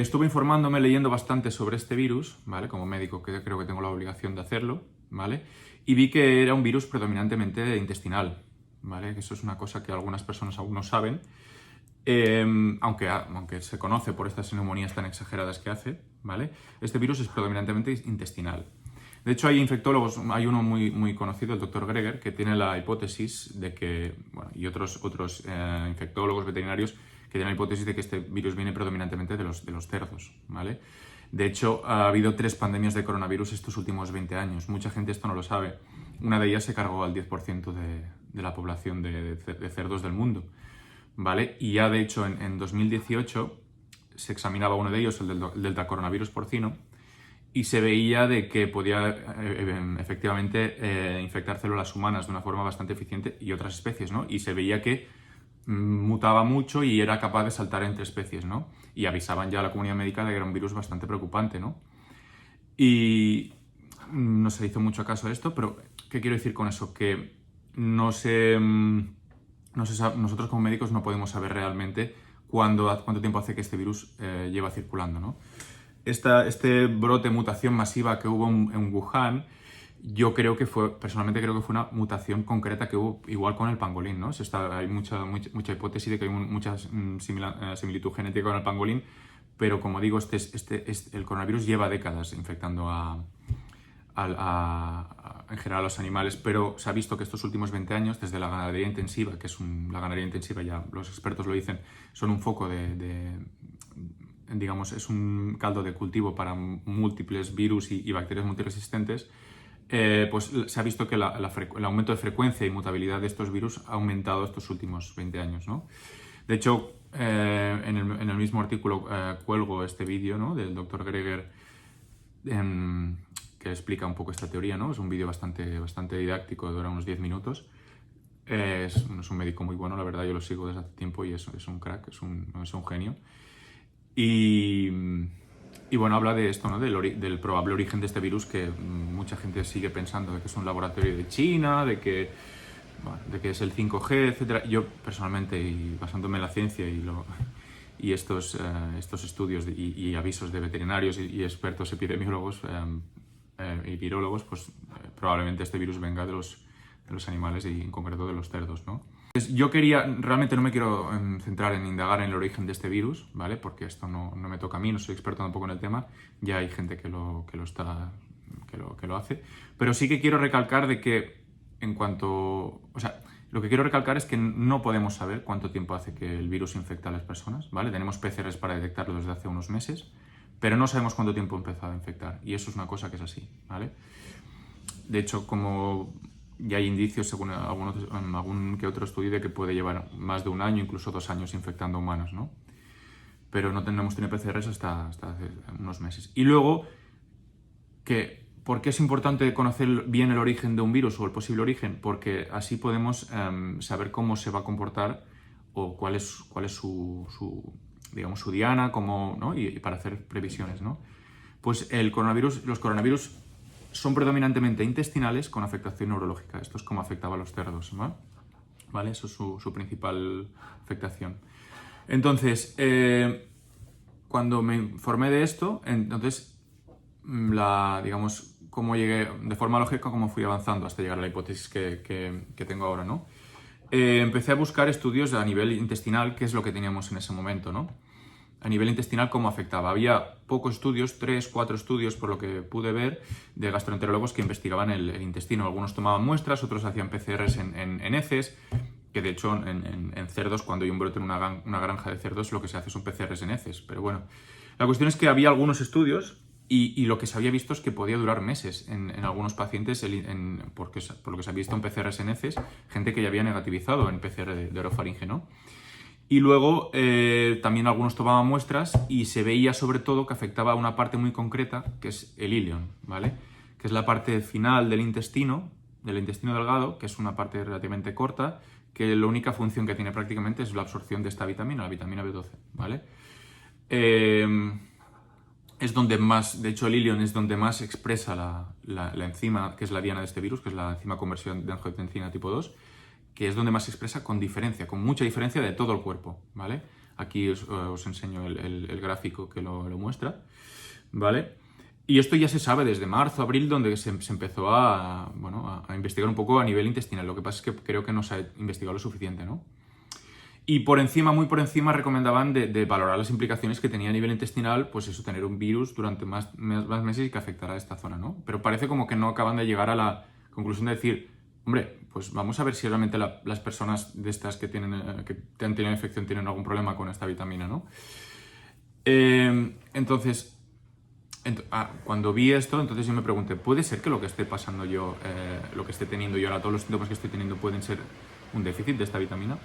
Estuve informándome, leyendo bastante sobre este virus, ¿vale? Como médico que creo que tengo la obligación de hacerlo, ¿vale? Y vi que era un virus predominantemente intestinal, ¿vale? Que eso es una cosa que algunas personas aún no saben, aunque se conoce por estas neumonías tan exageradas que hace, ¿vale? Este virus es predominantemente intestinal. De hecho, hay infectólogos, hay uno muy conocido, el doctor Greger, que tiene la hipótesis de que, bueno, y otros infectólogos veterinarios que tienen la hipótesis de que este virus viene predominantemente de los cerdos, ¿vale? De hecho, ha habido 3 pandemias de coronavirus estos últimos 20 años. Mucha gente esto no lo sabe. Una de ellas se cargó al 10% de la población de cerdos del mundo, ¿vale? Y ya, de hecho, en 2018 se examinaba uno de ellos, el del delta coronavirus porcino, y se veía de que podía efectivamente infectar células humanas de una forma bastante eficiente y otras especies, ¿no? Y se veía que mutaba mucho y era capaz de saltar entre especies, ¿no? Y avisaban ya a la comunidad médica de que era un virus bastante preocupante, ¿no? Y no se hizo mucho caso a esto, pero ¿qué quiero decir con eso? Que nosotros como médicos no podemos saber realmente cuánto tiempo hace que este virus lleva circulando, ¿no? Este brote, mutación masiva que hubo en Wuhan, yo personalmente creo que fue una mutación concreta que hubo igual con el pangolín, ¿no? Hay mucha hipótesis de que hay mucha similitud genética con el pangolín, pero como digo, el coronavirus lleva décadas infectando en general a los animales, pero se ha visto que estos últimos 20 años, desde la ganadería intensiva, la ganadería intensiva, ya los expertos lo dicen, son un foco digamos, es un caldo de cultivo para múltiples virus y bacterias multiresistentes. Pues se ha visto que el aumento de frecuencia y mutabilidad de estos virus ha aumentado estos últimos 20 años, ¿no? De hecho, en el mismo artículo cuelgo este vídeo, ¿no?, del Dr. Greger, que explica un poco esta teoría, ¿no? Es un vídeo bastante didáctico, dura unos 10 minutos. Es un médico muy bueno, la verdad, yo lo sigo desde hace tiempo y es un crack, es un genio. Y bueno, habla de esto, ¿no?, del probable origen de este virus, que mucha gente sigue pensando de que es un laboratorio de China, de que es el 5G, etc. Yo personalmente, y basándome en la ciencia y estos estudios y avisos de veterinarios y expertos epidemiólogos y virólogos, pues probablemente este virus venga de los animales y en concreto de los cerdos, ¿no? Yo realmente no me quiero centrar en indagar en el origen de este virus, ¿vale? Porque esto no me toca a mí, no soy experto tampoco en el tema, ya hay gente que lo hace, pero sí que quiero recalcar de que lo que quiero recalcar es que no podemos saber cuánto tiempo hace que el virus infecta a las personas, ¿vale? Tenemos PCRs para detectarlo desde hace unos meses, pero no sabemos cuánto tiempo ha empezado a infectar, y eso es una cosa que es así, ¿vale? De hecho, como ya hay indicios, según algún que otro estudio, de que puede llevar más de un año, incluso 2 años infectando a humanos, ¿no? Pero no hemos tenido PCRs hasta hace unos meses. Y luego, ¿por qué es importante conocer bien el origen de un virus o el posible origen? Porque así podemos saber cómo se va a comportar o cuál es digamos, su diana, ¿no? Y para hacer previsiones, ¿no? Pues los coronavirus son predominantemente intestinales con afectación neurológica. Esto es como afectaba a los cerdos, ¿no? ¿Vale? Eso es su principal afectación. Entonces, cuando me informé de esto, entonces, digamos, cómo llegué, de forma lógica, cómo fui avanzando hasta llegar a la hipótesis que tengo ahora, ¿no? Empecé a buscar estudios a nivel intestinal, que es lo que teníamos en ese momento, ¿no? A nivel intestinal, cómo afectaba. Había pocos estudios, 3, 4 estudios, por lo que pude ver, de gastroenterólogos que investigaban el intestino. Algunos tomaban muestras, otros hacían PCRs en heces, que de hecho en cerdos, cuando hay un brote en una granja de cerdos, lo que se hace son PCRs en heces. Pero bueno, la cuestión es que había algunos estudios y lo que se había visto es que podía durar meses en algunos pacientes, por lo que se había visto en PCRs en heces, gente que ya había negativizado en PCR de orofaringe, ¿no? Y luego también algunos tomaban muestras y se veía sobre todo que afectaba a una parte muy concreta, que es el ilion, ¿vale? Que es la parte final del intestino delgado, que es una parte relativamente corta, que la única función que tiene prácticamente es la absorción de esta vitamina, la vitamina B12, ¿vale? Es donde más, de hecho el ilion es donde más se expresa la enzima, que es la diana de este virus, que es la enzima conversión de angiotensina tipo 2, que es donde más se expresa con mucha diferencia de todo el cuerpo, ¿vale? Aquí os enseño el gráfico que lo muestra, ¿vale? Y esto ya se sabe desde marzo, abril, donde se empezó a investigar un poco a nivel intestinal. Lo que pasa es que creo que no se ha investigado lo suficiente, ¿no? Y por encima, muy por encima, recomendaban de valorar las implicaciones que tenía a nivel intestinal, pues eso, tener un virus durante más meses y que afectara a esta zona, ¿no? Pero parece como que no acaban de llegar a la conclusión de decir, hombre, pues vamos a ver si realmente las personas de estas que han tenido infección tienen algún problema con esta vitamina, ¿no? Entonces, cuando vi esto, entonces yo me pregunté, ¿puede ser que lo que esté pasando yo, lo que esté teniendo yo ahora, todos los síntomas que estoy teniendo pueden ser un déficit de esta vitamina?